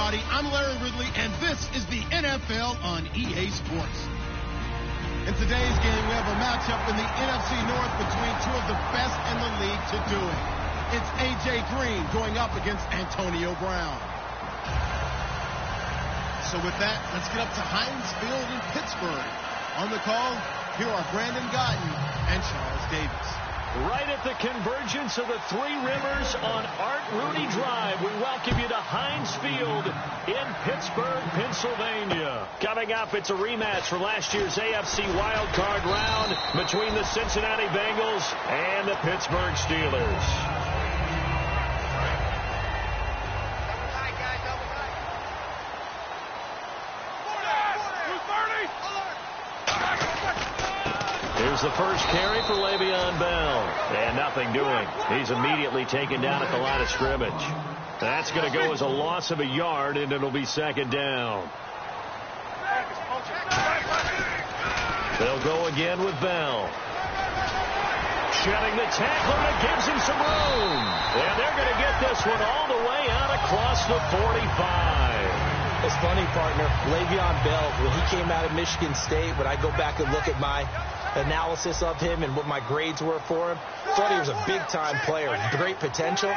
everybody. I'm Larry Ridley, and this is the NFL on EA Sports. In today's game, we have a matchup in the NFC North between two of the best in the league to do it. It's A.J. Green going up against Antonio Brown. So with that, let's get up to Heinz Field in Pittsburgh. On the call, here are Brandon Gotton and Charles Davis. Right at the convergence of the Three Rivers on Art Rooney Drive, we welcome you to Heinz Field in Pittsburgh, Pennsylvania. Coming up, it's a rematch for last year's AFC wildcard round between the Cincinnati Bengals and the Pittsburgh Steelers. Here's the first carry for Le'Veon Bell. And nothing doing. He's immediately taken down at the line of scrimmage. That's going to go as a loss of a yard, and it'll be second down. They'll go again with Bell. Shedding the tackler, and it gives him some room. And they're going to get this one all the way out across the 45. It's funny, partner. Le'Veon Bell, when he came out of Michigan State, when I go back and look at my analysis of him and what my grades were for him, thought he was a big-time player, great potential,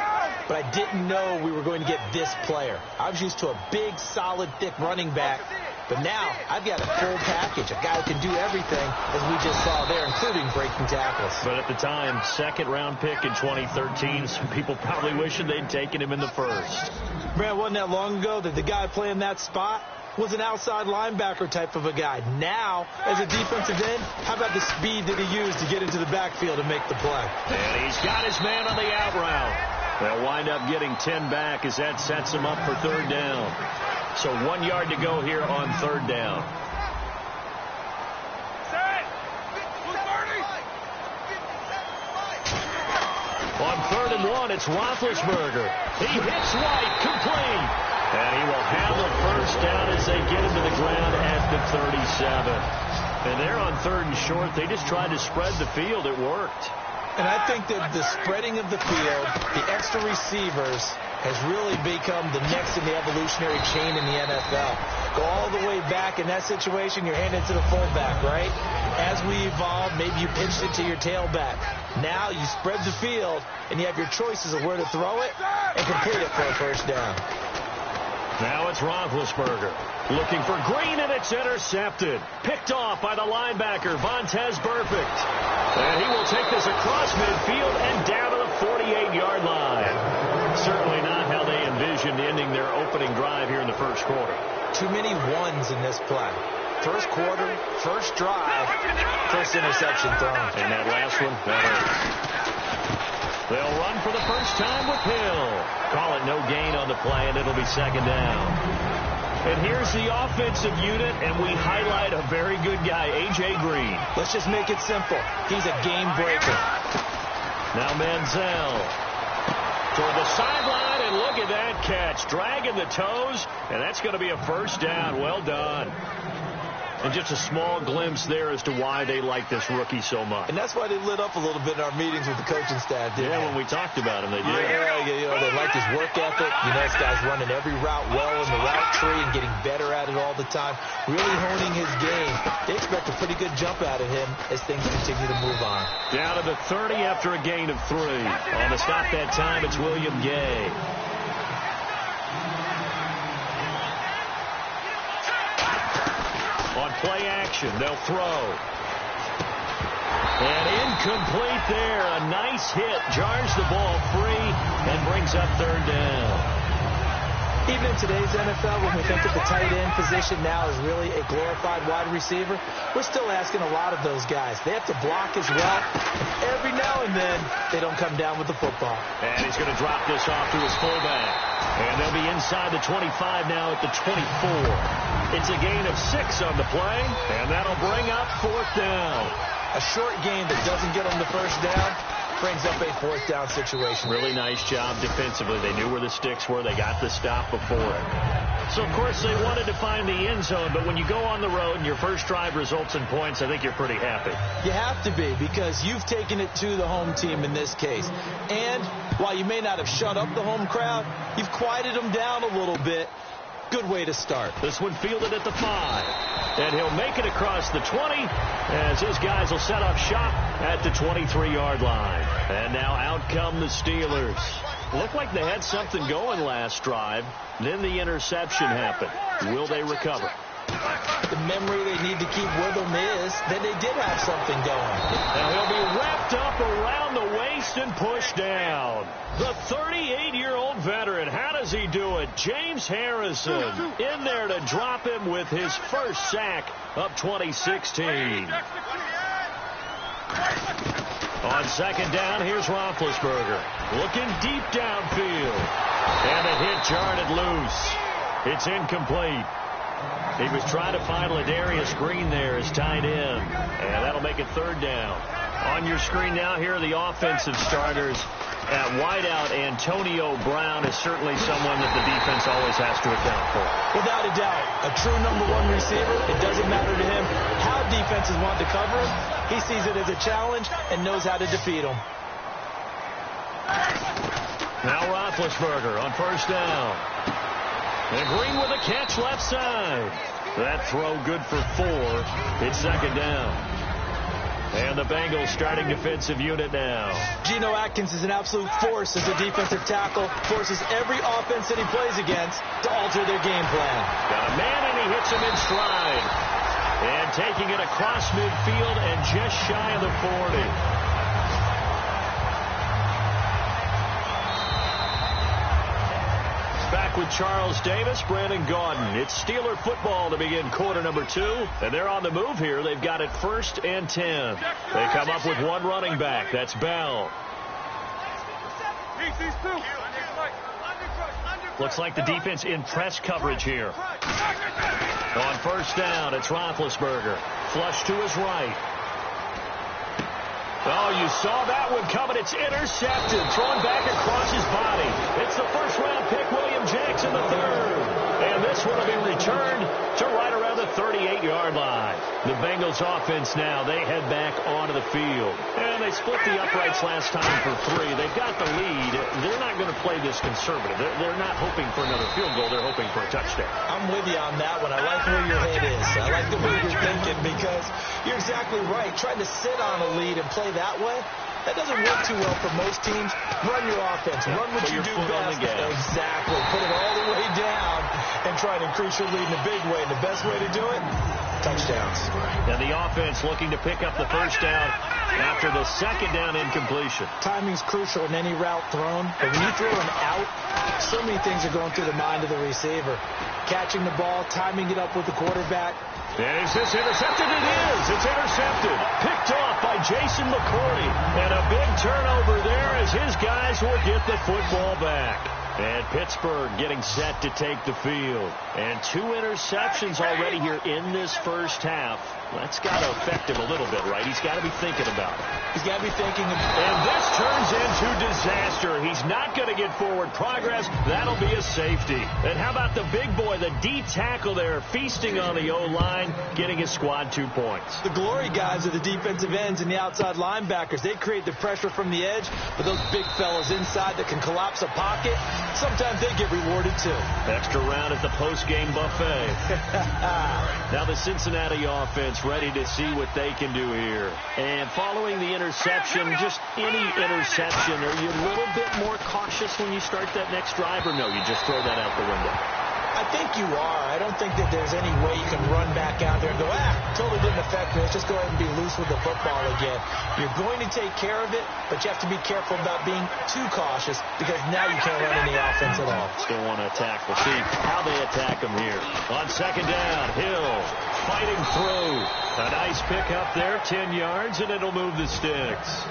but I didn't know we were going to get this player. I was used to a big, solid, thick running back, but now I've got a full package, a guy who can do everything, as we just saw there, including breaking tackles. But at the time, second-round pick in 2013, some people probably wishing they'd taken him in the first. Man, wasn't that long ago that the guy playing that spot was an outside linebacker type of a guy. Now, as a defensive end, how about the speed that he used to get into the backfield and make the play? And he's got his man on the out route. They'll wind up getting 10 back as that sets him up for third down. So 1 yard to go here on third down. On 3rd and 1, it's Roethlisberger. He hits White, complete. And he will have the first down as they get him to the ground at the 37. And they're on 3rd and short. They just tried to spread the field. It worked. And I think that the spreading of the field, the extra receivers, has really become the next in the evolutionary chain in the NFL. Go all the way back in that situation, you're handed to the fullback, right? As we evolve, maybe you pitched it to your tailback. Now you spread the field, and you have your choices of where to throw it and complete it for a first down. Now it's Roethlisberger looking for Green, and it's intercepted. Picked off by the linebacker, Vontaze Burfict. And he will take this across midfield and down to the 48-yard line. Certainly not how they envisioned ending their opening drive here in the first quarter. Too many ones in this play. First quarter, first drive, first interception thrown. And that last one, that hurts. They'll run for the first time with Hill. Call it no gain on the play, and it'll be second down. And here's the offensive unit, and we highlight a very good guy, A.J. Green. Let's just make it simple. He's a game breaker. Now Manziel toward the sideline, and look at that catch. Dragging the toes, and that's going to be a first down. Well done. And just a small glimpse there as to why they like this rookie so much. And that's why they lit up a little bit in our meetings with the coaching staff, didn't they? When we talked about him, they did. Yeah, you know, they like his work ethic. You know, this guy's running every route well in the route tree and getting better at it all the time, really honing his game. They expect a pretty good jump out of him as things continue to move on. Down to the 30 after a gain of 3. On the stop that time, it's William Gay. On play action, they'll throw. And incomplete there. A nice hit. Jars the ball free and brings up third down. Even in today's NFL, when we think of the tight end position now as really a glorified wide receiver, we're still asking a lot of those guys. They have to block as well. Every now and then, they don't come down with the football. And he's going to drop this off to his fullback. And they'll be inside the 25 now at the 24. It's a gain of 6 on the play, and that'll bring up 4th down. A short gain that doesn't get them the first down brings up a 4th down situation. Really nice job defensively. They knew where the sticks were. They got the stop before it. So, of course, they wanted to find the end zone, but when you go on the road and your first drive results in points, I think you're pretty happy. You have to be, because you've taken it to the home team in this case. And while you may not have shut up the home crowd, you've quieted them down a little bit. Good way to start. This one fielded at the 5. And he'll make it across the 20 as his guys will set up shop at the 23-yard line. And now out come the Steelers. Looked like they had something going last drive. Then the interception happened. Will they recover? The memory they need to keep with them is that they did have something going. Now he'll be wrapped up around the waist and pushed down. The 38-year-old veteran, how does he do it? James Harrison in there to drop him with his first sack of 2016. On second down, here's Roethlisberger. Looking deep downfield. And the hit jarred it loose. It's incomplete. He was trying to find Ladarius Green there as tight end. And that'll make it third down. On your screen now, here are the offensive starters. At wideout, Antonio Brown is certainly someone that the defense always has to account for. Without a doubt, a true number 1 receiver. It doesn't matter to him how defenses want to cover him. He sees it as a challenge and knows how to defeat him. Now Roethlisberger on first down. And Green with a catch left side. That throw good for 4. It's second down. And the Bengals starting defensive unit now. Geno Atkins is an absolute force as a defensive tackle. Forces every offense that he plays against to alter their game plan. Got a man and he hits him in stride. And taking it across midfield and just shy of the 40. Back with Charles Davis, Brandon Gaudin. It's Steeler football to begin quarter number 2. And they're on the move here. They've got it 1st and 10. They come up with one running back. That's Bell. Looks like the defense in press coverage here. On first down, it's Roethlisberger. Flush to his right. Oh, you saw that one coming. It's intercepted. Thrown back across his body. It's the first-round pick, William Jackson, the 3rd. And this one will be returned to right around the 38-yard line. The Bengals offense now, they head back onto the field. And they split the uprights last time for 3. They've got the lead. They're not going to play this conservative. They're not hoping for another field goal. They're hoping for a touchdown. I'm with you on that one. I like where your head is. I like the way you're thinking because you're exactly right. Trying to sit on a lead and play that way, that doesn't work too well for most teams. Run your offense. Run what you do best. Exactly. Put it all the way down and try to increase your lead in a big way. And the best way to do it, touchdowns. And the offense looking to pick up the first down after the second down incompletion. Timing's crucial in any route thrown. But when you throw an out, so many things are going through the mind of the receiver. Catching the ball, timing it up with the quarterback. And is this intercepted? It is. It's intercepted. Picked off by Jason McCourty. And a big turnover there as his guys will get the football back. And Pittsburgh getting set to take the field. And 2 interceptions already here in this first half. That's got to affect him a little bit, right? He's got to be thinking about it. He's got to be thinking. And this turns into disaster. He's not going to get forward progress. That'll be a safety. And how about the big boy, the D tackle there, feasting on the O-line, getting his squad 2 points. The glory guys are the defensive ends and the outside linebackers. They create the pressure from the edge, but those big fellas inside that can collapse a pocket, sometimes they get rewarded too. Extra round at the post-game buffet. Now the Cincinnati offense ready to see what they can do here. And following the interception, just any interception, are you a little bit more cautious when you start that next drive, or no, you just throw that out the window? I think you are. I don't think that there's any way you can run back out there and go, totally didn't affect me. Let's just go ahead and be loose with the football again. You're going to take care of it, but you have to be careful about being too cautious because now you can't run any offense at all. Still want to attack. We'll see how they attack them here. On second down, Hill fighting through. A nice pick up there, 10 yards, and it'll move the sticks.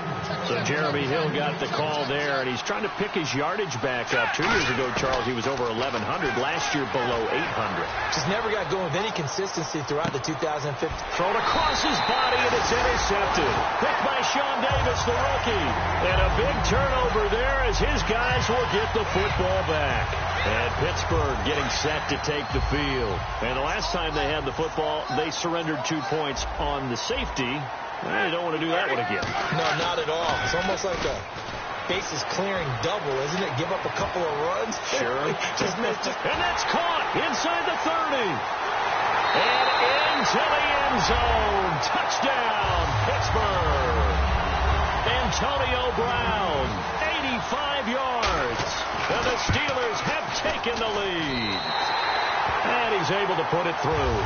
So Jeremy Hill got the call there, and he's trying to pick his yardage back up. 2 years ago, Charles, he was over 1,100. Last year, below 800. Just never got going with any consistency throughout the 2015. Thrown across his body, and it's intercepted. Picked by Sean Davis, the rookie. And a big turnover there as his guys will get the football back. And Pittsburgh getting set to take the field. And the last time they had the football, they surrendered 2 points on the safety. They don't want to do that one again. No, not at all. It's almost like a bases clearing double, isn't it? Give up a couple of runs. Sure. Just missed. And that's caught inside the 30. And into the end zone. Touchdown, Pittsburgh. Antonio Brown, 85 yards. And the Steelers have taken the lead. And he's able to put it through.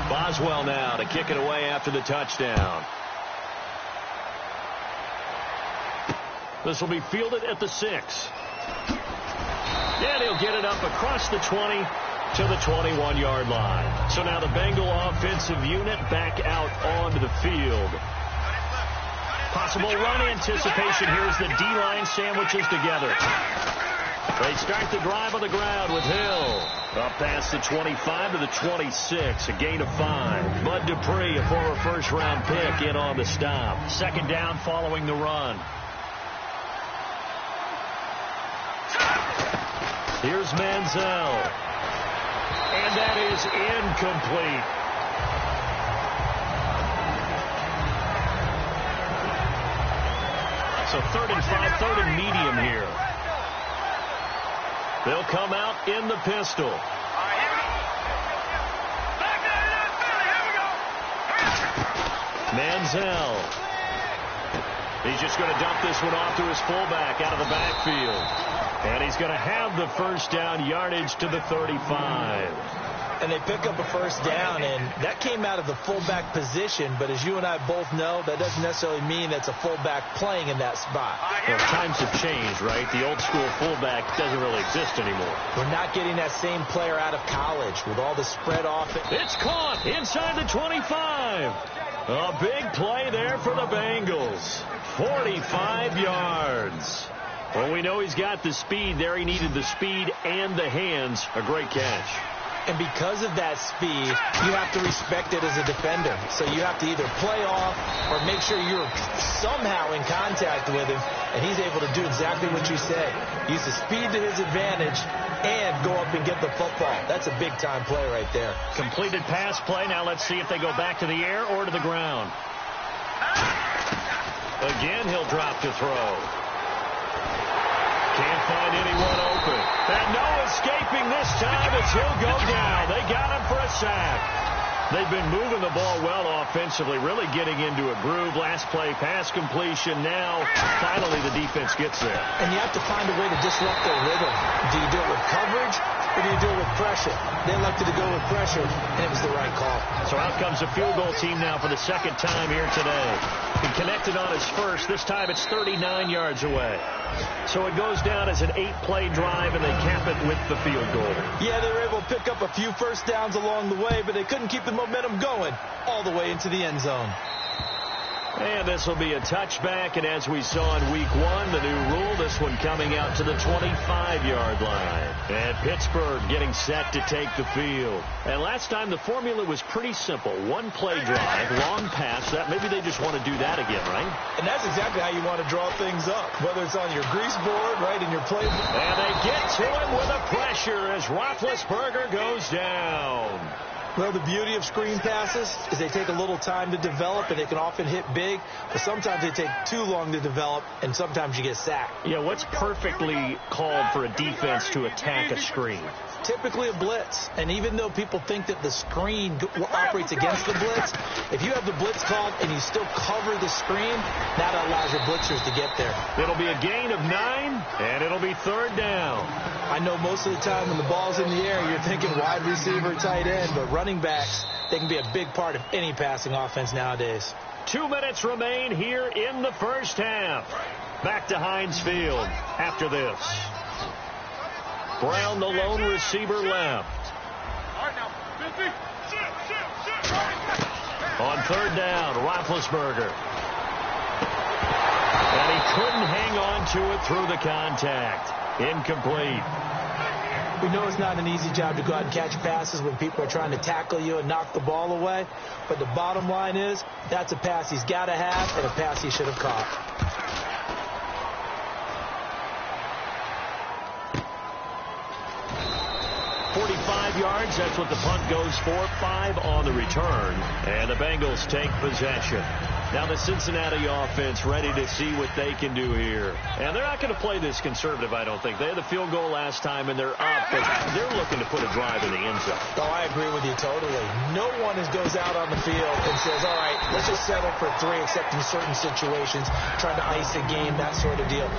Boswell now to kick it away after the touchdown. This will be fielded at the 6. And he'll get it up across the 20 to the 21-yard line. So now the Bengal offensive unit back out onto the field. Possible run anticipation here as the D-line sandwiches together. They start the drive on the ground with Hill. Up past the 25 to the 26, a gain of 5. Bud Dupree, a former first-round pick, in on the stop. Second down following the run. Here's Manziel. And that is incomplete. So 3rd and 5, 3rd and medium here. They'll come out in the pistol. Manziel. He's just going to dump this one off to his fullback out of the backfield. And he's going to have the first down, yardage to the 35. And they pick up a first down, and that came out of the fullback position. But as you and I both know, that doesn't necessarily mean that's a fullback playing in that spot. Well, times have changed, right? The old school fullback doesn't really exist anymore. We're not getting that same player out of college with all the spread offense. It's caught inside the 25. A big play there for the Bengals. 45 yards. Well, we know he's got the speed there. He needed the speed and the hands. A great catch. And because of that speed, you have to respect it as a defender. So you have to either play off or make sure you're somehow in contact with him, and he's able to do exactly what you said. Use the speed to his advantage and go up and get the football. That's a big-time play right there. Completed pass play. Now let's see if they go back to the air or to the ground. Again, he'll drop to throw. Can't find anyone open. And no escaping this time as he'll go down. They got him for a sack. They've been moving the ball well offensively, really getting into a groove. Last play, pass completion. Now, finally, the defense gets there. And you have to find a way to disrupt their rhythm. Do you do it with coverage, or do you do it with pressure? They elected to go with pressure, and it was the right call. So out comes the field goal team now for the second time here today. He connected on his first. This time it's 39 yards away. So it goes down as an 8-play drive, and they cap it with the field goal. Yeah, they were able to pick up a few first downs along the way, but they couldn't keep the momentum going all the way into the end zone. And this will be a touchback, and as we saw in week 1, the new rule, this one coming out to the 25-yard line. And Pittsburgh getting set to take the field. And last time the formula was pretty simple. 1-play drive, long pass. That maybe they just want to do that again, right? And that's exactly how you want to draw things up, whether it's on your grease board, right, in your playbook. And they get to him with a pressure as Roethlisberger goes down. Well, the beauty of screen passes is they take a little time to develop, and they can often hit big, but sometimes they take too long to develop, and sometimes you get sacked. Yeah, what's perfectly called for a defense to attack a screen? Typically a blitz, and even though people think that the screen operates against the blitz, if you have the blitz called and you still cover the screen, that allows your blitzers to get there. It'll be a gain of 9, and it'll be 3rd down. I know most of the time when the ball's in the air, you're thinking wide receiver, tight end, but running backs, they can be a big part of any passing offense nowadays. 2 minutes remain here in the first half. Back to Heinz Field after this. Brown, the lone receiver, left. On 3rd down, Roethlisberger. And he couldn't hang on to it through the contact. Incomplete. We know it's not an easy job to go out and catch passes when people are trying to tackle you and knock the ball away. But the bottom line is, that's a pass he's got to have and a pass he should have caught. 45 yards. That's what the punt goes for. 5 on the return. And the Bengals take possession. Now the Cincinnati offense ready to see what they can do here. And they're not going to play this conservative, I don't think. They had the field goal last time, and they're up, but they're looking to put a drive in the end zone. Oh, I agree with you totally. No one goes out on the field and says, all right, let's just settle for 3, except in certain situations, trying to ice a game, that sort of deal.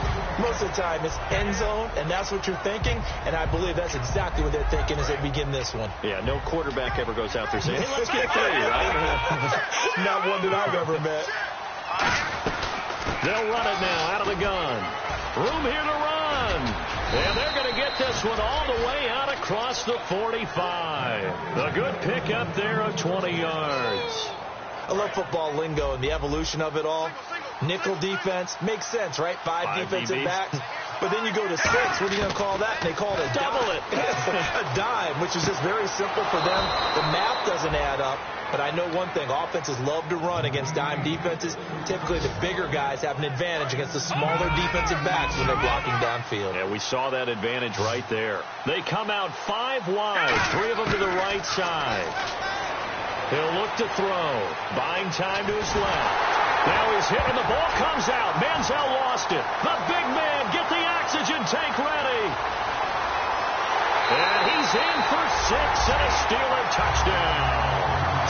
Most of the time, it's end zone, and that's what you're thinking, and I believe that's exactly what they're thinking as they begin this one. Yeah, no quarterback ever goes out there saying, hey, let's get 3, right? Not one that I've ever met. They'll run it now out of the gun. Room here to run. And they're going to get this one all the way out across the 45. A good pickup there of 20 yards. I love football lingo and the evolution of it all. Nickel defense makes sense, right? 5 defensive backs. But then you go to 6. What are you going to call that? And they call it a double it. A dime, which is just very simple for them. The math doesn't add up. But I know one thing. Offenses love to run against dime defenses. Typically, the bigger guys have an advantage against the smaller defensive backs when they're blocking downfield. Yeah, we saw that advantage right there. They come out 5 wide. 3 of them to the right side. He'll look to throw. Buying time to his left. Now he's hit, and the ball comes out. Manziel lost it. The big man, get the oxygen tank ready. And he's in for 6 and a Steeler touchdown.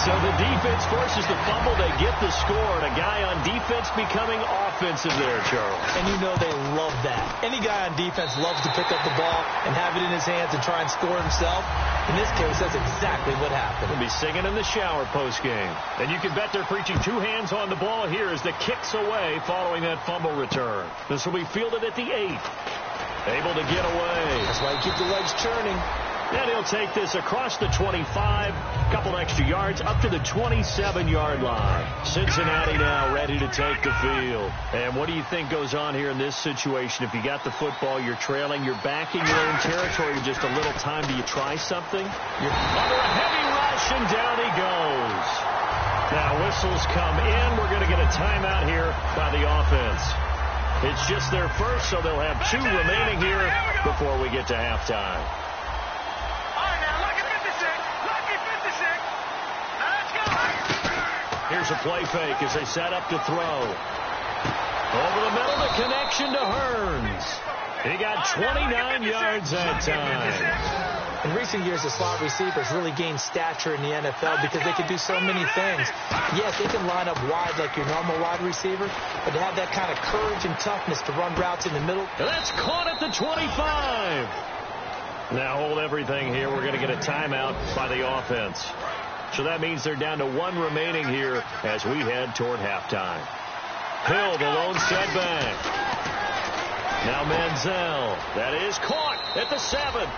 So the defense forces the fumble. They get the score. And a guy on defense becoming offensive there, Charles. And you know they love that. Any guy on defense loves to pick up the ball and have it in his hands and try and score himself. In this case, that's exactly what happened. He'll be singing in the shower post-game. And you can bet they're preaching 2 hands on the ball here as the kick's away following that fumble return. This will be fielded at the 8. Able to get away. That's why you keep the legs churning. And he'll take this across the 25, couple extra yards, up to the 27-yard line. Cincinnati now ready to take the field. And what do you think goes on here in this situation? If you got the football, you're trailing, you're back in your own territory with just a little time. Do you try something? You're under a heavy rush, and down he goes. Now whistles come in. We're going to get a timeout here by the offense. It's just their first, so they'll have 2 remaining here before we get to halftime. Here's a play fake as they set up to throw. Over the middle, the connection to Hearns. He got 29 yards that time. In recent years, the slot receivers really gained stature in the NFL because they can do so many things. Yes, they can line up wide like your normal wide receiver, but to have that kind of courage and toughness to run routes in the middle. That's caught at the 25. Now hold everything here. We're going to get a timeout by the offense. So that means they're down to 1 remaining here as we head toward halftime. Hill, the lone setback. Now Manziel. That is caught at the 7.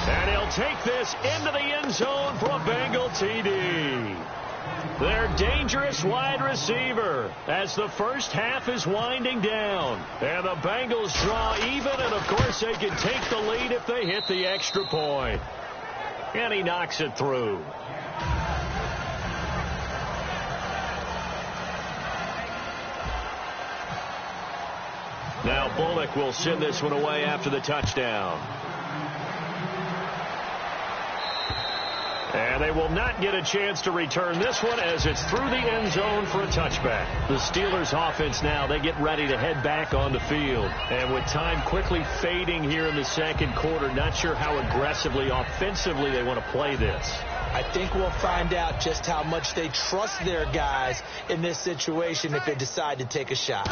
And he'll take this into the end zone for a Bengal TD. Their dangerous wide receiver as the first half is winding down. And the Bengals draw even, and of course they can take the lead if they hit the extra point. And he knocks it through. Now Bullock will send this one away after the touchdown. And they will not get a chance to return this one as it's through the end zone for a touchback. The Steelers offense now, they get ready to head back on the field. And with time quickly fading here in the second quarter, not sure how aggressively, offensively they want to play this. I think we'll find out just how much they trust their guys in this situation if they decide to take a shot.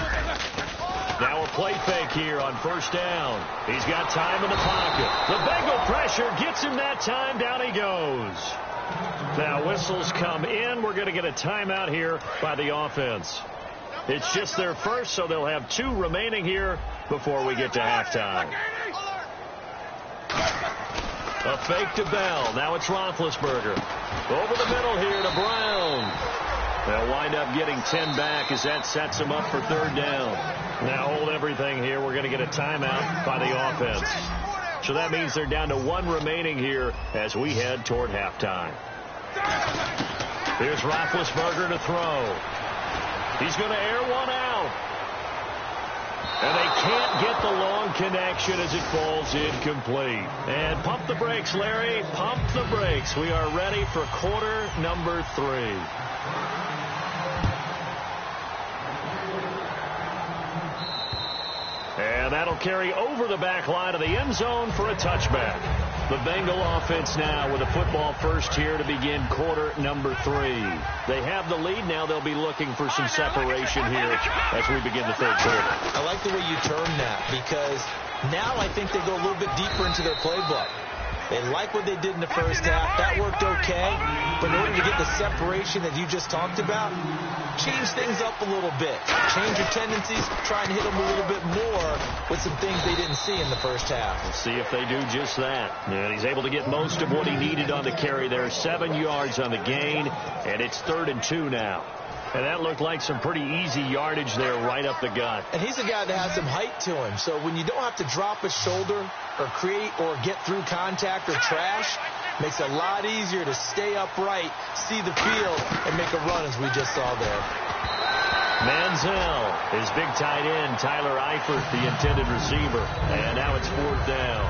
Now a play fake here on first down. He's got time in the pocket. The Bengal pressure gets him that time. Down he goes. Now whistles come in. We're going to get a timeout here by the offense. It's just their first, so they'll have 2 remaining here before we get to halftime. A fake to Bell. Now it's Roethlisberger. Over the middle here to Brown. They'll wind up getting 10 back as that sets them up for 3rd down. Now hold everything here. We're going to get a timeout by the offense. So that means they're down to 1 remaining here as we head toward halftime. Here's Roethlisberger to throw. He's going to air one out. And they can't get the long connection as it falls incomplete. And pump the brakes, Larry. Pump the brakes. We are ready for quarter number 3. And that'll carry over the back line of the end zone for a touchback. The Bengal offense now with a football first here to begin quarter number 3. They have the lead. Now they'll be looking for some separation here as we begin the third quarter. I like the way you term that, because now I think they go a little bit deeper into their playbook. They like what they did in the first half. That worked okay. But in order to get the separation that you just talked about, change things up a little bit. Change your tendencies. Try and hit them a little bit more with some things they didn't see in the first half. We'll see if they do just that. And he's able to get most of what he needed on the carry there. 7 yards on the gain, and it's 3rd and 2 now. And that looked like some pretty easy yardage there right up the gut. And he's a guy that has some height to him. So when you don't have to drop a shoulder or create or get through contact or trash, makes it a lot easier to stay upright, see the field, and make a run as we just saw there. Manziel, his big tight end, Tyler Eifert, the intended receiver. And now it's 4th down.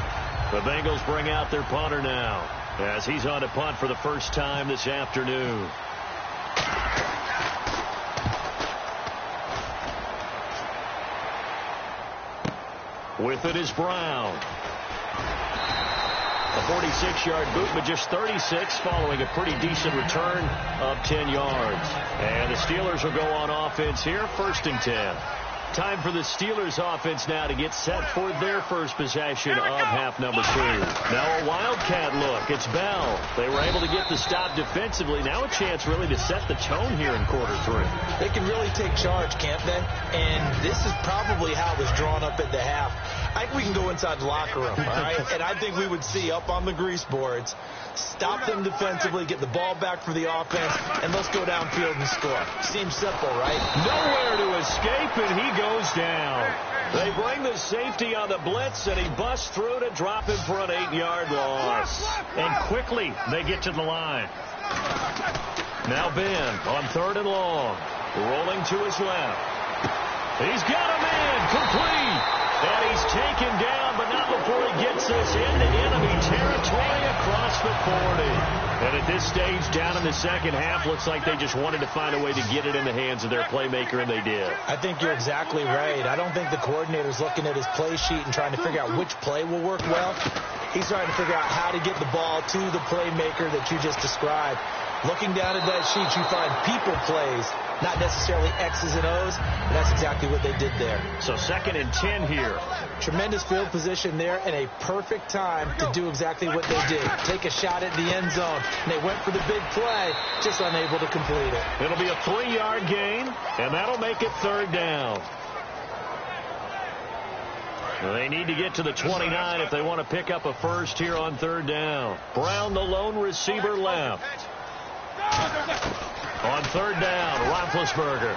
The Bengals bring out their punter now as he's on to punt for the first time this afternoon. With it is Brown. A 46-yard boot, but just 36 following a pretty decent return of 10 yards. And the Steelers will go on offense here, 1st and 10. Time for the Steelers offense now to get set for their first possession of half number 2. Now a Wildcat look. It's Bell. They were able to get the stop defensively. Now a chance really to set the tone here in quarter 3. They can really take charge, can't they? And this is probably how it was drawn up at the half. I think we can go inside the locker room, all right? And I think we would see up on the grease boards, stop them defensively, get the ball back for the offense, and let's go downfield and score. Seems simple, right? Nowhere to escape, and he goes down. They bring the safety on the blitz, and he busts through to drop him for an 8-yard loss. And quickly, they get to the line. Now Ben on 3rd and long, rolling to his left. He's got a man, complete. And he's taken down, but not before he gets us into enemy territory across the 40. And at this stage, down in the second half, looks like they just wanted to find a way to get it in the hands of their playmaker, and they did. I think you're exactly right. I don't think the coordinator's looking at his play sheet and trying to figure out which play will work well. He's trying to figure out how to get the ball to the playmaker that you just described. Looking down at that sheet, you find people plays, not necessarily X's and O's, and that's exactly what they did there. So 2nd and 10 here. Tremendous field position there and a perfect time to do exactly what they did. Take a shot at the end zone, and they went for the big play, just unable to complete it. It'll be a 3-yard gain, and that'll make it 3rd down. They need to get to the 29 if they want to pick up a first here on 3rd down. Brown, the lone receiver, left. On 3rd down, Roethlisberger.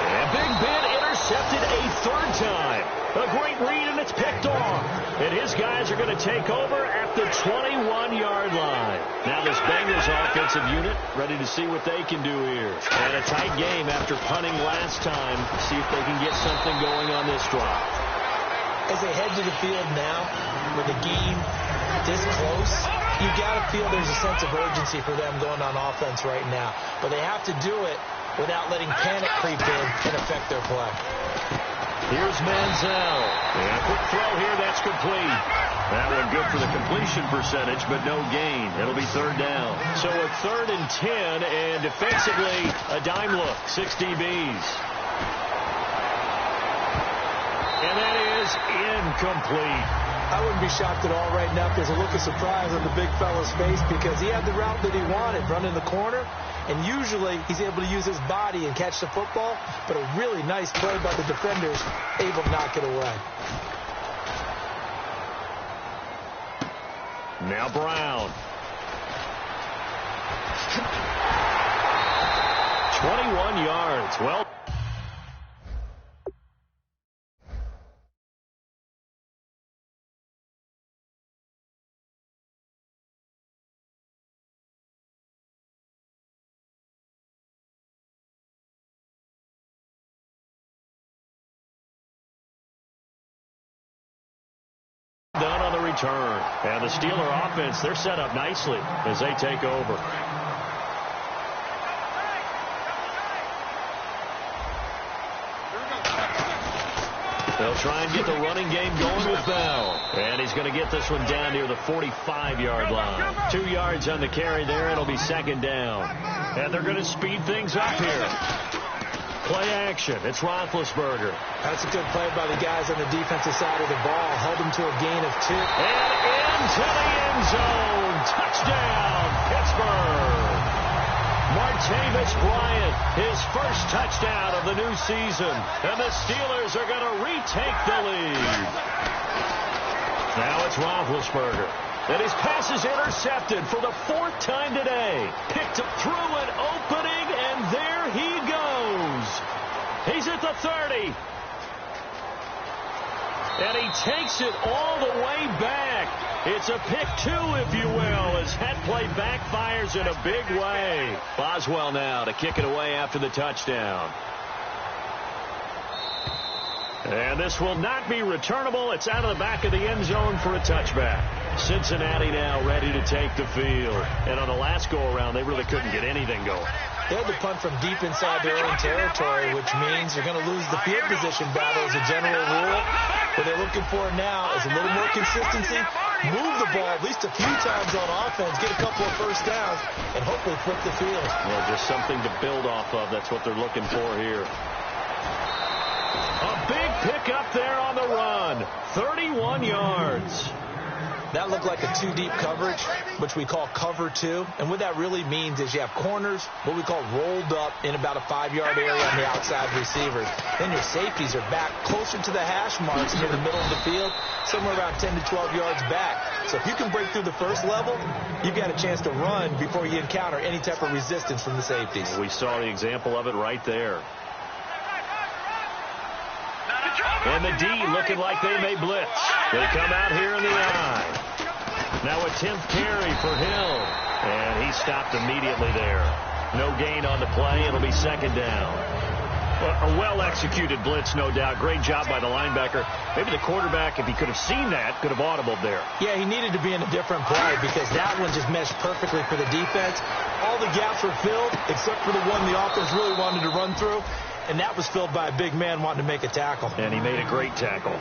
And Big Ben intercepted a 3rd time. A great read, and it's picked off. And his guys are going to take over at the 21-yard line. Now this Bengals offensive unit ready to see what they can do here. And a tight game after punting last time. See if they can get something going on this drive. As they head to the field now, with the game this close, you got to feel there's a sense of urgency for them going on offense right now. But they have to do it without letting panic creep in and affect their play. Here's Manziel. And a quick throw here, that's complete. That one good for the completion percentage, but no gain. It'll be 3rd down. So a 3rd and 10, and defensively, a dime look, 6 DBs. And that is incomplete. I wouldn't be shocked at all right now if there's a look of surprise on the big fella's face, because he had the route that he wanted, running the corner, and usually he's able to use his body and catch the football, but a really nice play by the defenders, able to knock it away. Now Brown. 21 yards. Well. Done on the return. And the Steeler offense, they're set up nicely as they take over. They'll try and get the running game going with Bell. And he's going to get this one down near the 45-yard line. 2 yards on the carry there. It'll be second down. And they're going to speed things up here. Play action. It's Roethlisberger. That's a good play by the guys on the defensive side of the ball. Held them to a gain of 2. And into the end zone. Touchdown, Pittsburgh. Martavis Bryant, his first touchdown of the new season. And the Steelers are going to retake the lead. Now it's Roethlisberger. And his pass is intercepted for the 4th time today. Picked up through an opening, and there he goes. He's at the 30. And he takes it all the way back. It's a pick 2, if you will, as that play backfires in a big way. Boswell now to kick it away after the touchdown. And this will not be returnable. It's out of the back of the end zone for a touchback. Cincinnati now ready to take the field. And on the last go-around, they really couldn't get anything going. They had to punt from deep inside their own territory, which means they're going to lose the field position battle as a general rule. What they're looking for now is a little more consistency, move the ball at least a few times on offense, get a couple of first downs, and hopefully flip the field. Well, just something to build off of. That's what they're looking for here. A big pickup there on the run. 31 yards. That looked like a 2-deep coverage, which we call cover 2. And what that really means is you have corners, what we call rolled up in about a 5-yard area on the outside receivers. Then your safeties are back closer to the hash marks near the middle of the field, somewhere around 10 to 12 yards back. So if you can break through the first level, you've got a chance to run before you encounter any type of resistance from the safeties. We saw the example of it right there. And the D looking like they may blitz. They come out here in the I. Now a 10th carry for Hill. And he stopped immediately there. No gain on the play. It'll be second down. A well-executed blitz, no doubt. Great job by the linebacker. Maybe the quarterback, if he could have seen that, could have audibled there. Yeah, he needed to be in a different play because that one just meshed perfectly for the defense. All the gaps were filled except for the one the offense really wanted to run through. And that was filled by a big man wanting to make a tackle. And he made a great tackle.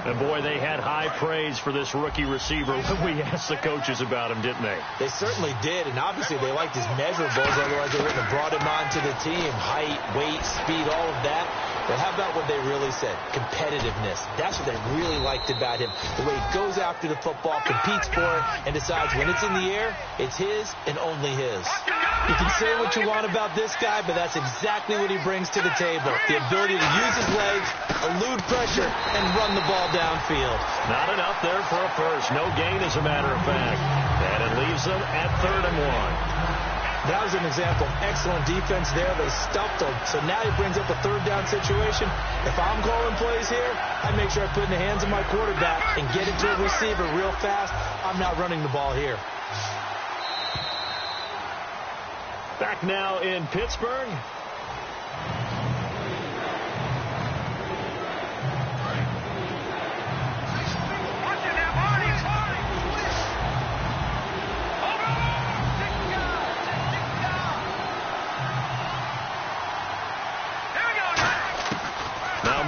And, boy, they had high praise for this rookie receiver when we asked the coaches about him, didn't they? They certainly did, and obviously they liked his measurables, otherwise they wouldn't have brought him onto the team. Height, weight, speed, all of that. But how about what they really said? Competitiveness. That's what they really liked about him. The way he goes after the football, competes for it, and decides when it's in the air, it's his and only his. You can say what you want about this guy, but that's exactly what he brings to the table. The ability to use his legs, elude pressure, and run the ball downfield. Not enough there for a first. No gain, as a matter of fact. And it leaves them at 3rd and 1. That was an example of excellent defense there. They stuffed him. So now he brings up a 3rd down situation. If I'm calling plays here, I make sure I put it in the hands of my quarterback and get it to a receiver real fast. I'm not running the ball here. Back now in Pittsburgh.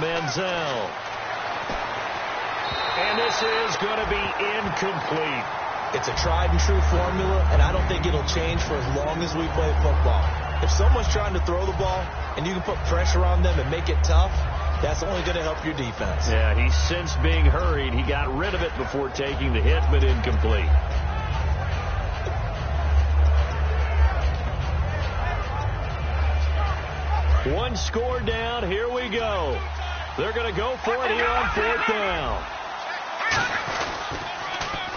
Manziel. And this is going to be incomplete. It's a tried and true formula, and I don't think it'll change for as long as we play football. If someone's trying to throw the ball and you can put pressure on them and make it tough, that's only going to help your defense. Yeah, he's since being hurried. He got rid of it before taking the hit, but incomplete. One score down. Here we go. They're going to go for it here on 4th down.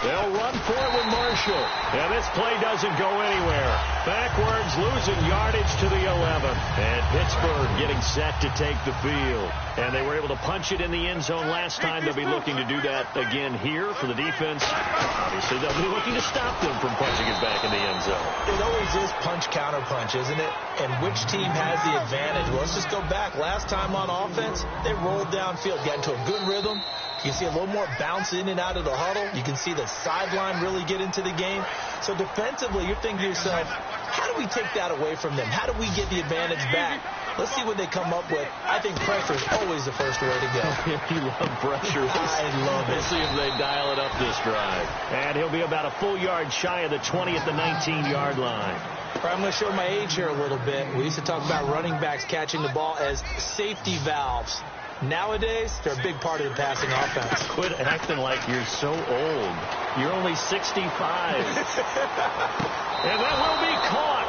They'll run for it with Marshall. And this play doesn't go anywhere. Backwards, losing yardage to the 11. And Pittsburgh getting set to take the field. And they were able to punch it in the end zone last time. They'll be looking to do that again here for the defense. Obviously, they'll be looking to stop them from punching it back in the end zone. It always is punch-counter-punch, isn't it? And which team has the advantage? Well, let's just go back. Last time on offense, they rolled downfield, got into a good rhythm, You can see a little more bounce in and out of the huddle. You can see the sideline really get into the game. So defensively, you're thinking to yourself, how do we take that away from them? How do we get the advantage back? Let's see what they come up with. I think pressure is always the first way to go. You love pressure. I love it. We'll see if they dial it up this drive. And he'll be about a full yard shy of the 20 at the 19-yard line. I'm going to show my age here a little bit. We used to talk about running backs catching the ball as safety valves. Nowadays, they're a big part of the passing offense. Quit acting like you're so old. You're only 65. And that will be caught,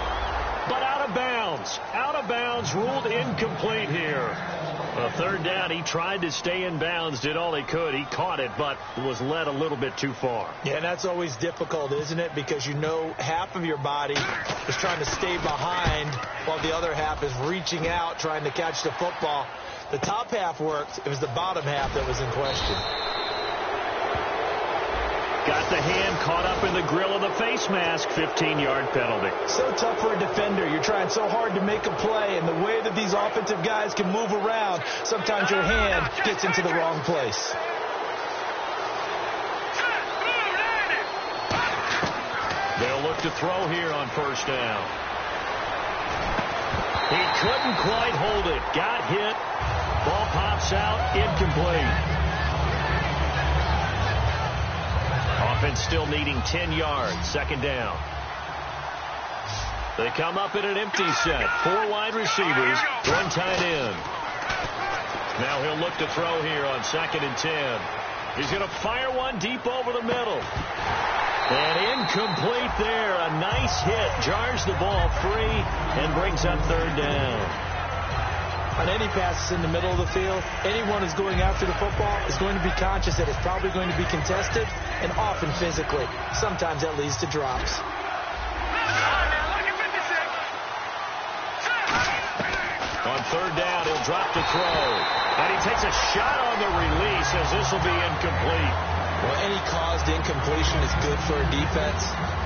but out of bounds. Out of bounds, ruled incomplete here. A third down, he tried to stay in bounds, did all he could. He caught it, but was led a little bit too far. Yeah, and that's always difficult, isn't it? Because you know half of your body is trying to stay behind while the other half is reaching out, trying to catch the football. The top half worked. It was the bottom half that was in question. Got the hand caught up in the grill of the face mask. 15-yard penalty. So tough for a defender. You're trying so hard to make a play, and the way that these offensive guys can move around, sometimes your hand gets into the wrong place. They'll look to throw here on first down. He couldn't quite hold it. Got hit. Ball pops out. Incomplete. Offense still needing 10 yards. Second down. They come up in an empty set. 4 wide receivers, 1 tight end. Now he'll look to throw here on 2nd and 10. He's going to fire one deep over the middle. And incomplete there. A nice hit. Jars the ball free and brings up 3rd down. On any passes in the middle of the field, anyone who's going after the football is going to be conscious that it's probably going to be contested, and often physically. Sometimes that leads to drops. On 3rd down, he'll drop to throw. And he takes a shot on the release as this will be incomplete. Well, any caused incompletion is good for a defense.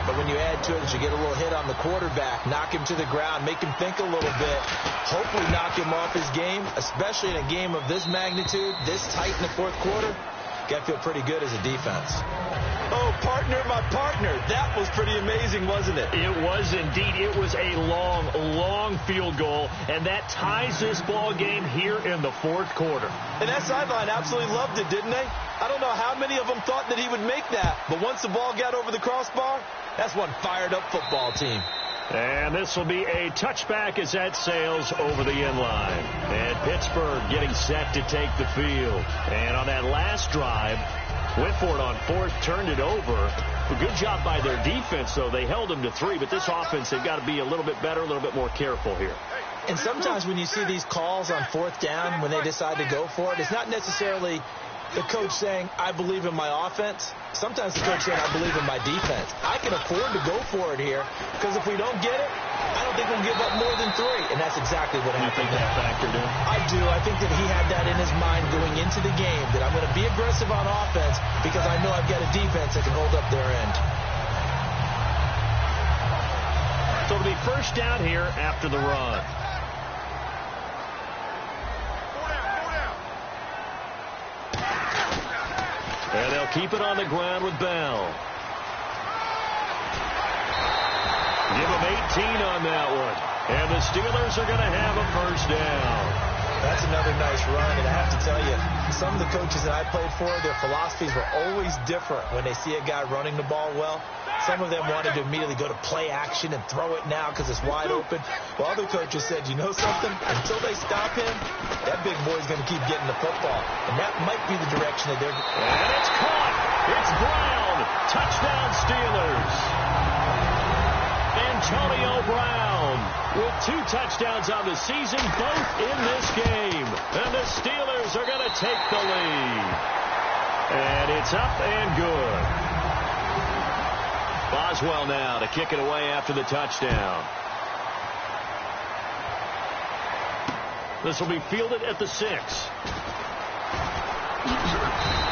But when you add to it that you get a little hit on the quarterback, knock him to the ground, make him think a little bit, hopefully knock him off his game, especially in a game of this magnitude, this tight in the 4th quarter, got to feel pretty good as a defense. Oh, partner, my partner. That was pretty amazing, wasn't it? It was indeed. It was a long, long field goal, and that ties this ball game here in the 4th quarter. And that sideline absolutely loved it, didn't they? I don't know how many of them thought that he would make that, but once the ball got over the crossbar, that's one fired-up football team. And this will be a touchback as that sails over the end line. And Pittsburgh getting set to take the field. And on that last drive, went for it on 4th, turned it over. A good job by their defense, though. They held them to 3, but this offense, they've got to be a little bit better, a little bit more careful here. And sometimes when you see these calls on 4th down, when they decide to go for it, it's not necessarily the coach saying, I believe in my offense. Sometimes the coach saying, I believe in my defense. I can afford to go for it here because if we don't get it, I don't think we'll give up more than 3. And that's exactly what happened. You think that factored in? I do. I think that he had that in his mind going into the game, that I'm going to be aggressive on offense because I know I've got a defense that can hold up their end. So it'll be first down here after the run. And they'll keep it on the ground with Bell. Give him 18 on that one. And the Steelers are going to have a first down. That's another nice run, and I have to tell you, some of the coaches that I played for, their philosophies were always different when they see a guy running the ball well. Some of them wanted to immediately go to play action and throw it now because it's wide open. Well, other coaches said, you know something? Until they stop him, that big boy's going to keep getting the football. And that might be the direction that they're going. And it's caught. It's Brown. Touchdown Steelers. Antonio Brown with 2 touchdowns on the season, both in this game. And the Steelers are going to take the lead. And it's up and good. Boswell now to kick it away after the touchdown. This will be fielded at the 6.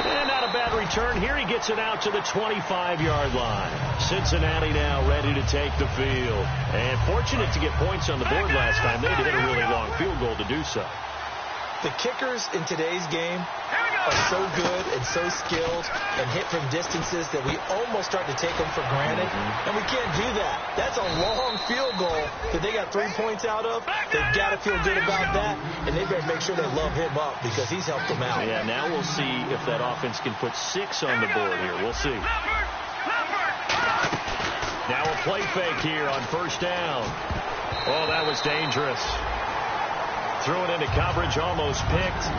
And not a bad return. Here he gets it out to the 25-yard line. Cincinnati now ready to take the field. And fortunate to get points on the board last time. They had to hit a really long field goal to do so. The kickers in today's game are so good and so skilled and hit from distances that we almost start to take them for granted, and we can't do that. That's a long field goal that they got 3 points out of. They've got to feel good about that, and they better make sure they love him up because he's helped them out. Yeah, now we'll see if that offense can put 6 on the board here. We'll see. Now a play fake here on first down. Oh, that was dangerous. Threw it into coverage, almost picked,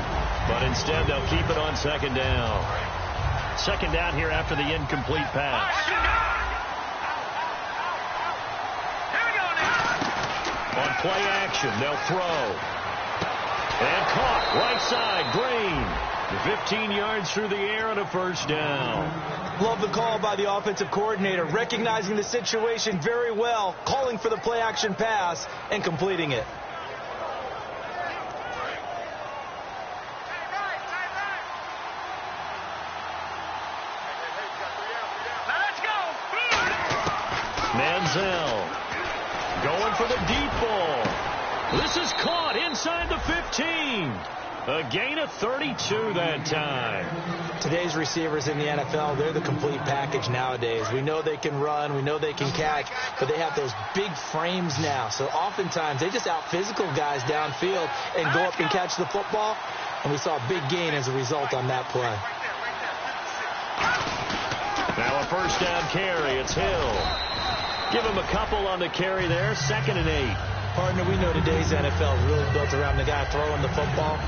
but instead they'll keep it on second down. Second down here after the incomplete pass. On play action, they'll throw. And caught, right side, Green. 15 yards through the air and a first down. Love the call by the offensive coordinator, recognizing the situation very well, calling for the play action pass and completing it. Manziel going for the deep ball. This is caught inside the 15. A gain of 32 that time. Today's receivers in the NFL, they're the complete package nowadays. We know they can run, we know they can catch, but they have those big frames now. So oftentimes they just out-physical guys downfield and go up and catch the football. And we saw a big gain as a result on that play. Now a first down carry. It's Hill. Give him a couple on the carry there. 2nd and 8. Partner, we know today's NFL is really built around the guy throwing the football.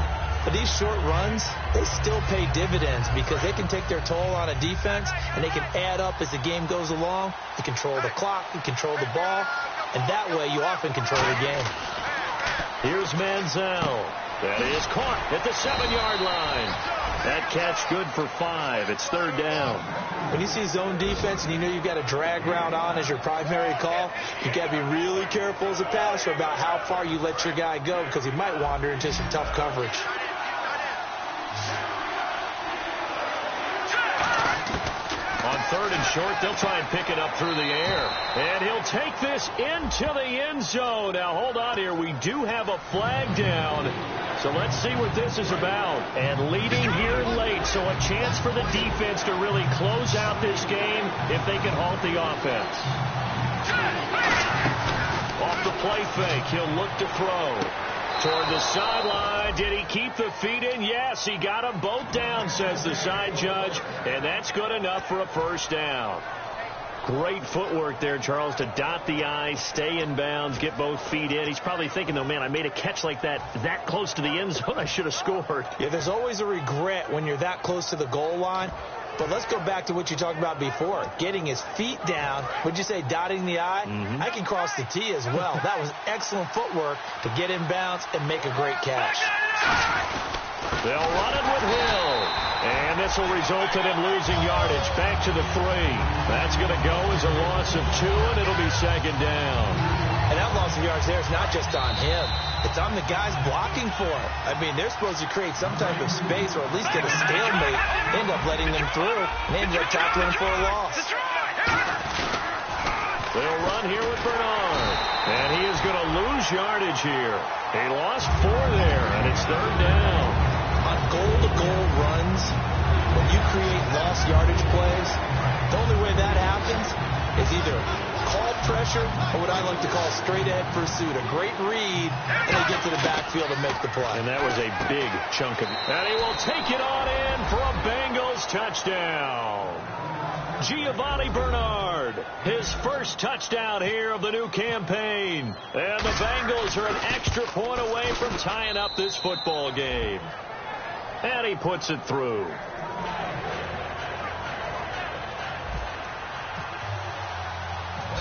But these short runs, they still pay dividends because they can take their toll on a defense and they can add up as the game goes along. You control the clock, you control the ball, and that way you often control the game. Here's Manziel. That is caught at the 7-yard line. That catch good for 5. It's 3rd down. When you see zone defense and you know you've got a drag route on as your primary call, you've got to be really careful as a passer about how far you let your guy go because he might wander into some tough coverage. On 3rd and short, they'll try and pick it up through the air. And he'll take this into the end zone. Now, hold on here. We do have a flag down. So let's see what this is about. And leading here late, so a chance for the defense to really close out this game if they can halt the offense. Off the play fake, he'll look to throw. Toward the sideline. Did he keep the feet in? Yes, he got them both down, says the side judge. And that's good enough for a first down. Great footwork there, Charles, to dot the I, stay in bounds, get both feet in. He's probably thinking, though, man, I made a catch like that close to the end zone. I should have scored. Yeah, there's always a regret when you're that close to the goal line. But let's go back to what you talked about before, getting his feet down. Would you say dotting the I? I can cross the T as well. That was excellent footwork to get in bounds and make a great catch. They'll run it with Hill. And this will result in him losing yardage. Back to the 3. That's going to go as a loss of 2, and it'll be 2nd down. And that loss of yards there is not just on him. It's on the guys blocking for him. I mean, they're supposed to create some type of space or at least get a stalemate. They end up letting them through, and they ended up tackling him for a loss. They'll run here with Bernard. And he is going to lose yardage here. He lost 4 there, and it's 3rd down. On goal-to-goal runs, when you create lost yardage plays, the only way that happens is either called pressure or what I like to call straight-ahead pursuit. A great read, and they get to the backfield and make the play. And that was a big chunk of it. And he will take it on in for a Bengals touchdown. Giovanni Bernard, his first touchdown here of the new campaign. And the Bengals are an extra point away from tying up this football game. And he puts it through.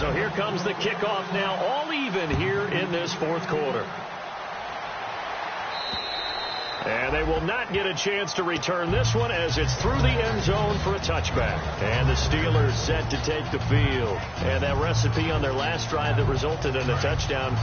So here comes the kickoff now, all even here in this 4th quarter. And they will not get a chance to return this one as it's through the end zone for a touchback. And the Steelers set to take the field. And that recipe on their last drive that resulted in a touchdown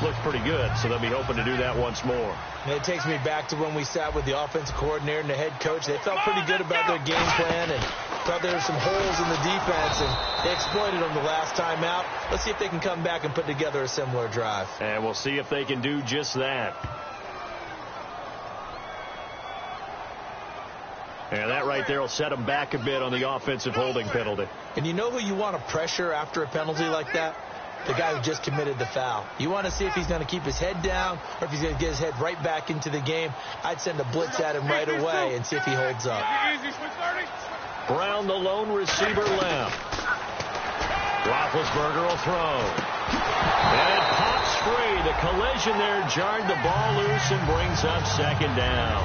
looked pretty good, so they'll be hoping to do that once more. And it takes me back to when we sat with the offensive coordinator and the head coach. They felt pretty good about their game plan and thought there were some holes in the defense, and they exploited them the last time out. Let's see if they can come back and put together a similar drive. And we'll see if they can do just that. And that right there will set him back a bit on the offensive holding penalty. And you know who you want to pressure after a penalty like that? The guy who just committed the foul. You want to see if he's going to keep his head down or if he's going to get his head right back into the game. I'd send a blitz at him right away and see if he holds up. Brown, the lone receiver, left. Roethlisberger will throw. And it pops free. The collision there jarred the ball loose and brings up second down.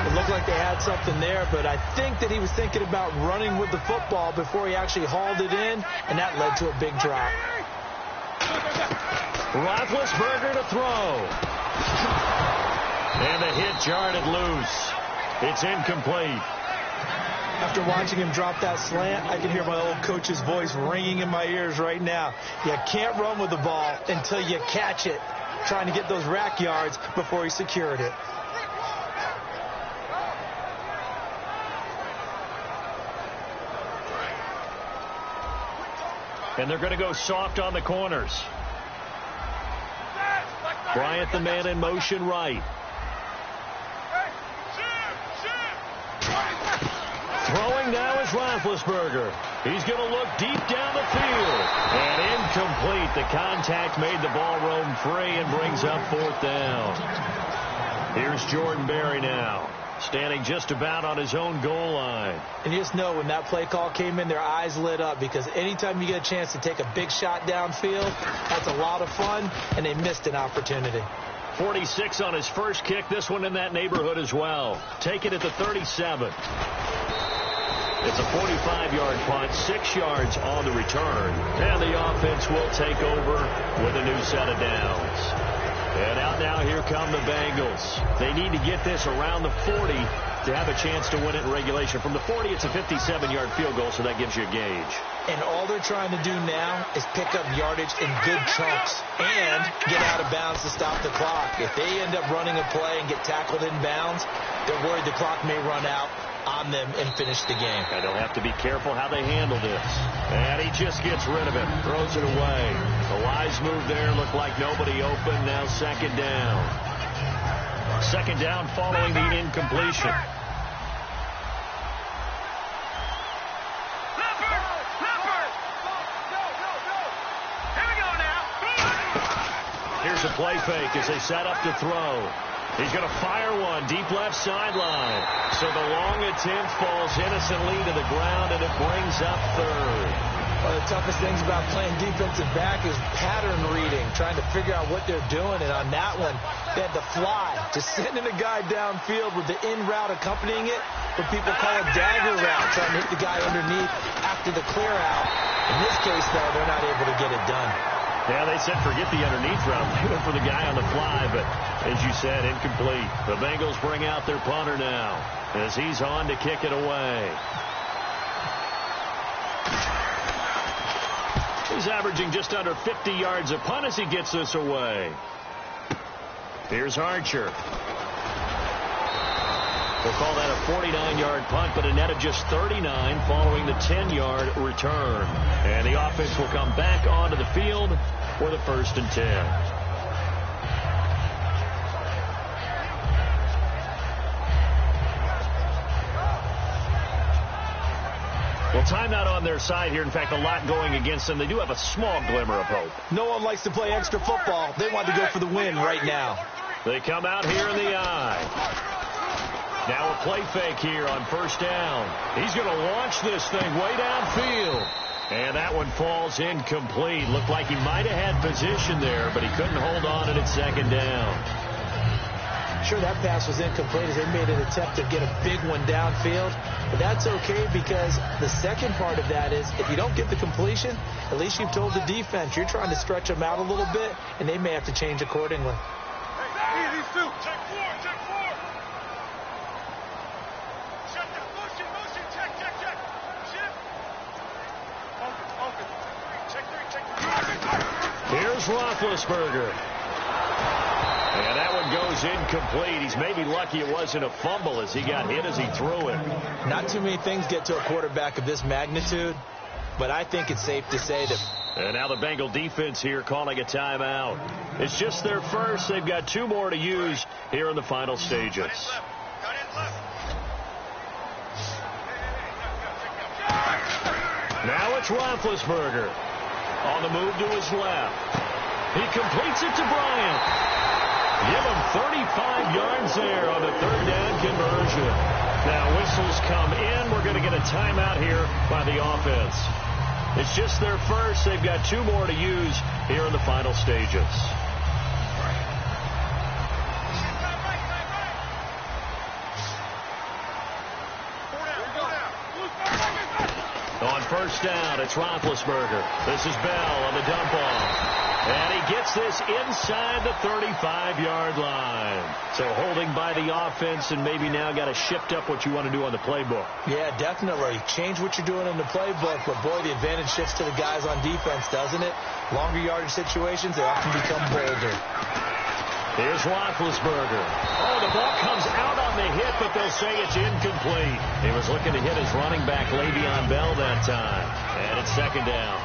It looked like they had something there, but I think that he was thinking about running with the football before he actually hauled it in, and that led to a big drop. Roethlisberger to throw. And the hit jarred it loose. It's incomplete. After watching him drop that slant, I can hear my old coach's voice ringing in my ears right now. You can't run with the ball until you catch it, trying to get those rack yards before he secured it. And they're going to go soft on the corners. Bryant, the man in motion right. Throwing now is Roethlisberger. He's going to look deep down the field. And incomplete. The contact made the ball roam free and brings up fourth down. Here's Jordan Berry now, standing just about on his own goal line. And you just know when that play call came in, their eyes lit up, because anytime you get a chance to take a big shot downfield, that's a lot of fun, and they missed an opportunity. 46 on his first kick. This one in that neighborhood as well. Take it at the 37. It's a 45-yard punt, 6 yards on the return. And the offense will take over with a new set of downs. And out now, here come the Bengals. They need to get this around the 40 to have a chance to win it in regulation. From the 40, it's a 57-yard field goal, so that gives you a gauge. And all they're trying to do now is pick up yardage in good chunks and get out of bounds to stop the clock. If they end up running a play and get tackled in bounds, they're worried the clock may run out on them and finish the game. And they'll have to be careful how they handle this. And he just gets rid of it, throws it away. The wise move there, looked like nobody open. Now second down. Second down following the incompletion. Here's a play fake as they set up to throw. He's going to fire one deep left sideline. So the long attempt falls innocently to the ground, and it brings up third. One of the toughest things about playing defensive back is pattern reading, trying to figure out what they're doing. And on that one, they had to fly, just sending a guy downfield with the in route accompanying it, what people call a dagger route, trying to hit the guy underneath after the clear out. In this case, though, they're not able to get it done. Yeah, they said forget the underneath route. They went for the guy on the fly, but as you said, incomplete. The Bengals bring out their punter now as he's on to kick it away. He's averaging just under 50 yards a punt as he gets this away. Here's Archer. We'll call that a 49-yard punt, but a net of just 39 following the 10-yard return. And the offense will come back onto the field for the 1st and 10. Well, timeout on their side here. In fact, a lot going against them. They do have a small glimmer of hope. No one likes to play extra football. They want to go for the win right now. They come out here in the eye. Now a play fake here on first down. He's going to launch this thing way downfield. And that one falls incomplete. Looked like he might have had position there, but he couldn't hold on at second down. Sure, that pass was incomplete as they made an attempt to get a big one downfield. But that's okay, because the second part of that is if you don't get the completion, at least you've told the defense you're trying to stretch them out a little bit, and they may have to change accordingly. Hey, these two. Check four. Motion. Check. Shift. Focus. Check three. Here's Roethlisberger. And that one goes incomplete. He's maybe lucky it wasn't a fumble as he got hit as he threw it. Not too many things get to a quarterback of this magnitude, but I think it's safe to say that. And now the Bengal defense here calling a timeout. It's just their first. They've got 2 more to use here in the final stages. it's Roethlisberger. On the move to his left. He completes it to Bryant. Give him 35 yards there on the third down conversion. Now whistles come in. We're going to get a timeout here by the offense. It's just their first. They've got 2 more to use here in the final stages. On first down, it's Roethlisberger. This is Bell on the dump off. And he gets this inside the 35-yard line. So holding by the offense, and maybe now got to shift up what you want to do on the playbook. Yeah, definitely. Change what you're doing in the playbook, but boy, the advantage shifts to the guys on defense, doesn't it? Longer yardage situations, they often become bolder. Here's Roethlisberger. Oh, the ball comes out on the hit, but they'll say it's incomplete. He was looking to hit his running back, Le'Veon Bell, that time. And it's second down.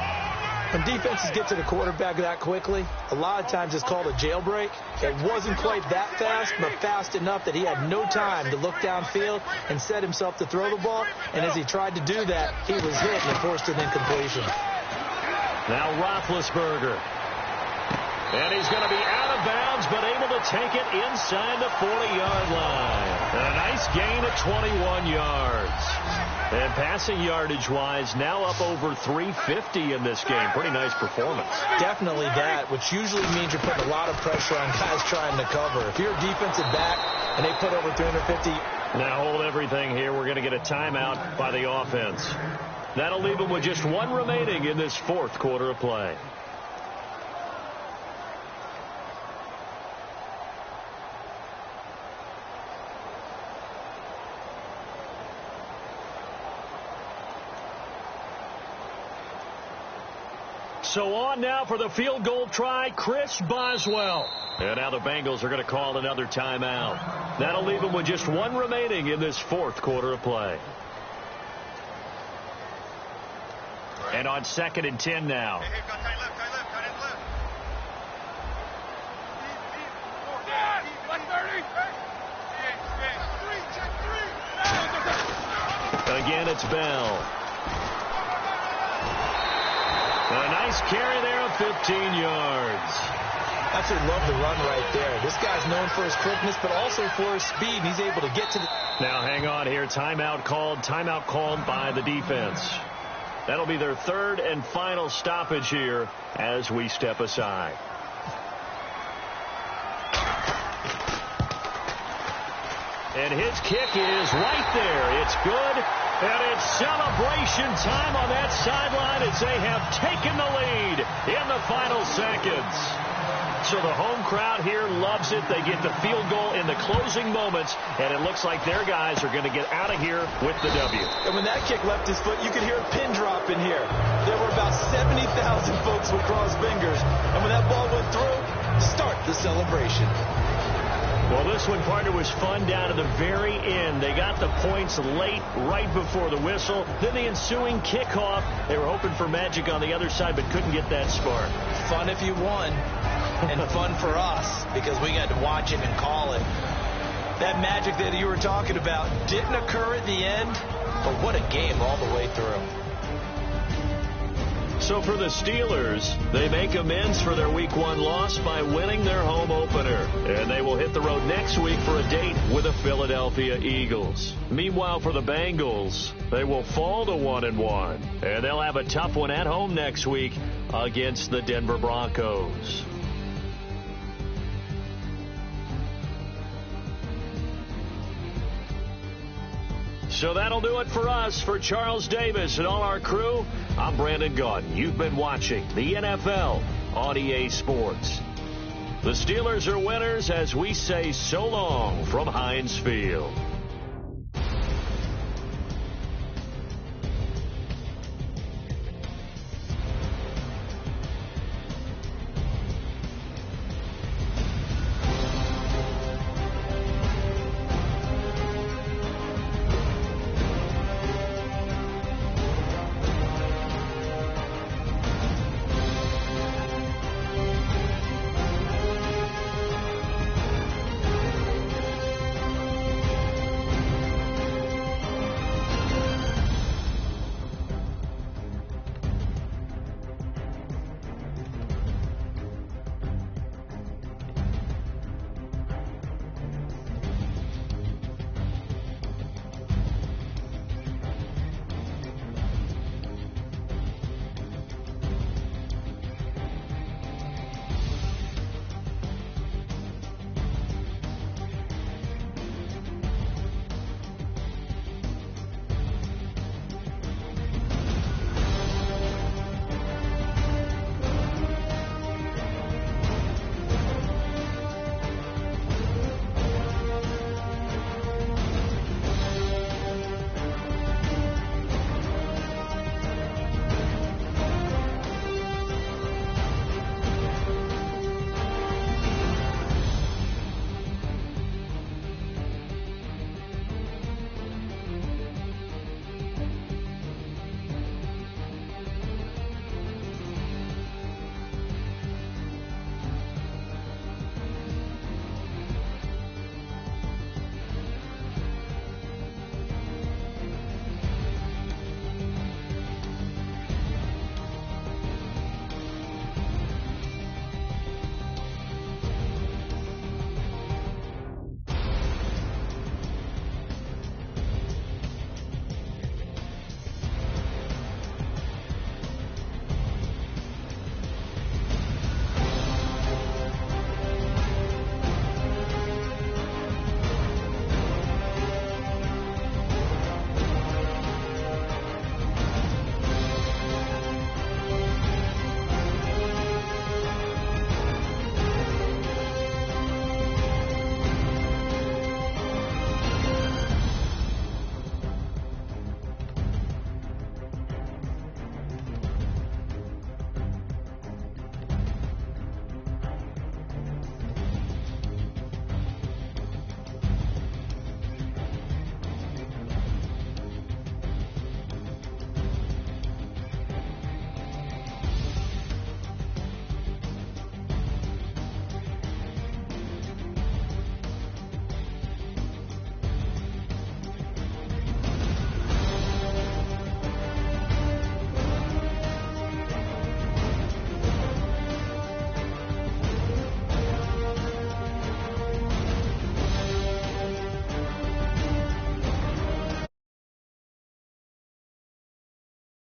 When defenses get to the quarterback that quickly, a lot of times it's called a jailbreak. It wasn't quite that fast, but fast enough that he had no time to look downfield and set himself to throw the ball. And as he tried to do that, he was hit and forced an incompletion. Now Roethlisberger. And he's going to be out of bounds, but able to take it inside the 40-yard line. And a nice gain of 21 yards. And passing yardage-wise, now up over 350 in this game. Pretty nice performance. Definitely that, which usually means you're putting a lot of pressure on guys trying to cover. If you're a defensive back and they put over 350. Now hold everything here. We're going to get a timeout by the offense. That'll leave them with just 1 remaining in this 4th quarter of play. So on now for the field goal try, Chris Boswell. And now the Bengals are going to call another timeout. That'll leave them with just 1 remaining in this 4th quarter of play. And on 2nd and 10 now. Again, it's Bell. A nice carry there of 15 yards. That's a love the run right there. This guy's known for his quickness, but also for his speed, and he's able to get to the... Now, hang on here. Timeout called by the defense. That'll be their 3rd and final stoppage here as we step aside. And his kick is right there. It's good. And it's celebration time on that sideline as they have taken the lead in the final seconds. So the home crowd here loves it. They get the field goal in the closing moments, and it looks like their guys are going to get out of here with the W. And when that kick left his foot, you could hear a pin drop in here. There were about 70,000 folks with crossed fingers. And when that ball went through, start the celebration. Well, this one, partner, was fun down to the very end. They got the points late, right before the whistle. Then the ensuing kickoff. They were hoping for magic on the other side, but couldn't get that spark. Fun if you won, and fun for us, because we got to watch it and call it. That magic that you were talking about didn't occur at the end, but what a game all the way through. So for the Steelers, they make amends for their Week 1 loss by winning their home opener. And they will hit the road next week for a date with the Philadelphia Eagles. Meanwhile, for the Bengals, they will fall to 1-1. And they'll have a tough one at home next week against the Denver Broncos. So that'll do it for us. For Charles Davis and all our crew, I'm Brandon Gaudin. You've been watching the NFL on EA Sports. The Steelers are winners as we say so long from Heinz Field.